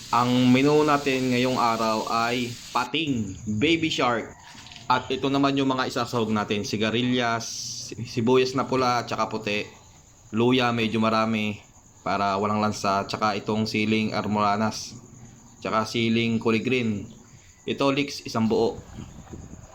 Ang menu natin ngayong araw ay pating, baby shark. At ito naman yung mga isasahog natin, sigarilyas, sibuyas na pula, tsaka puti, luya medyo marami para walang lansa, tsaka itong siling armoranas, tsaka siling kulay green. Ito leeks, isang buo.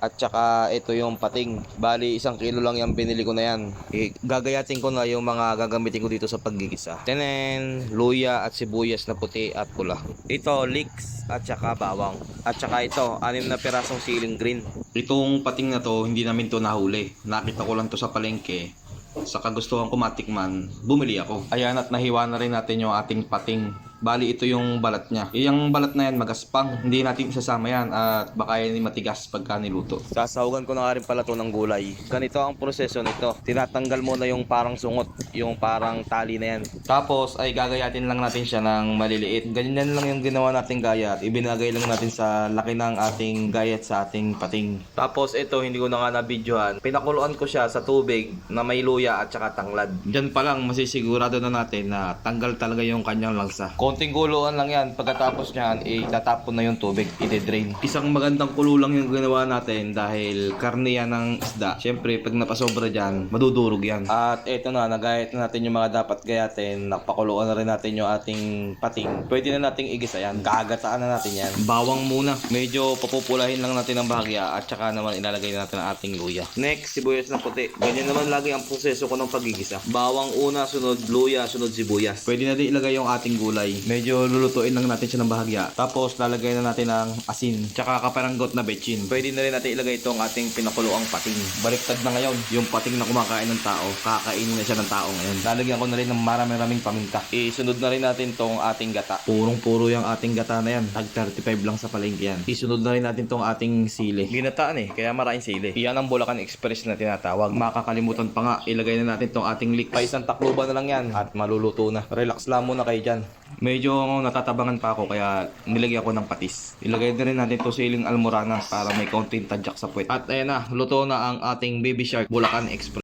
At saka ito yung pating. Bali, 1 kilo lang yung binili ko na yan. Gagayatin ko na yung mga gagamitin ko dito sa paggigisa. Tenen, luya at sibuyas na puti at pula. Ito, leeks at saka bawang. At saka ito, 6 na pirasong siling green. Itong pating na to, hindi namin to nahuli. Nakita ko lang to sa palengke. Sa kagustuhan ko matikman, bumili ako. Ayan, at nahiwa na rin natin yung ating pating. Bali, ito yung balat niya. Yung balat na yan, magaspang. Hindi natin isasama yan at baka yan matigas pagka niluto. Sasahugan ko na nga rin pala to ng gulay. Ganito ang proseso nito. Tinatanggal mo na yung parang sungot, yung parang tali na yan. Tapos ay gagayatin lang natin siya ng maliliit. Ganyan lang yung ginawa nating gayat. Ibinagay lang natin sa laki ng ating gayat sa ating pating. Tapos ito, hindi ko na nga na-videohan. Pinakuluan ko siya sa tubig na may luya at saka tanglad. Diyan pa lang masisigurado na natin na tanggal talaga yung kanyang langsa. Konting kuluan lang yan. Pagkatapos nyan, itatapon na yung tubig, ide-drain. Isang magandang kulo lang yung ginawa natin dahil karne yan ng isda. Siyempre, pag napasobra dyan, madudurog yan. At eto na, nagayat na natin yung mga dapat gayatin. Napakuluan na rin natin yung ating pating. Pwede na nating igisa yan. Kagataan na natin yan. Bawang muna. Medyo papupulahin lang natin ang bahagya at saka naman ilalagay na natin ang ating luya. Next, sibuyas na puti. Ganyan naman lagi ang proseso ko ng pagigisa. Bawang una, sunod luya, sunod sibuyas. Pwede na din ilagay yung ating gulay. Medyo lulutuin lang natin siya ng bahagya. Tapos lalagay na natin ng asin, tsaka kaparanggot na betchin. Pwede na rin natin ilagay itong ating pinakuluang pating. Baliktad na ngayon, yung pating na kumakain ng tao, kakainin na siya ng tao ngayon. Lalagyan ko na rin ng maraming paminta. Isunod na rin natin tong ating gata. Purong-puro yung ating gata na yan. Tag 35 lang sa palengke yan. Isunod na rin natin tong ating sili. Ginataan kaya maraming sili. Iyan ang Bulacan Express na tinatawag. Makakalimutan pa nga, ilagay na natin tong ating leeks. Pa isang takluban na lang yan at maluluto na. Relax lang muna kayo dyan. Medyo natatabangan pa ako kaya nilagay ako ng patis. Ilagay na rin natin to siling almoranas para may konting tadyak sa puwet. At ayan na, luto na ang ating baby shark Bulacan Express.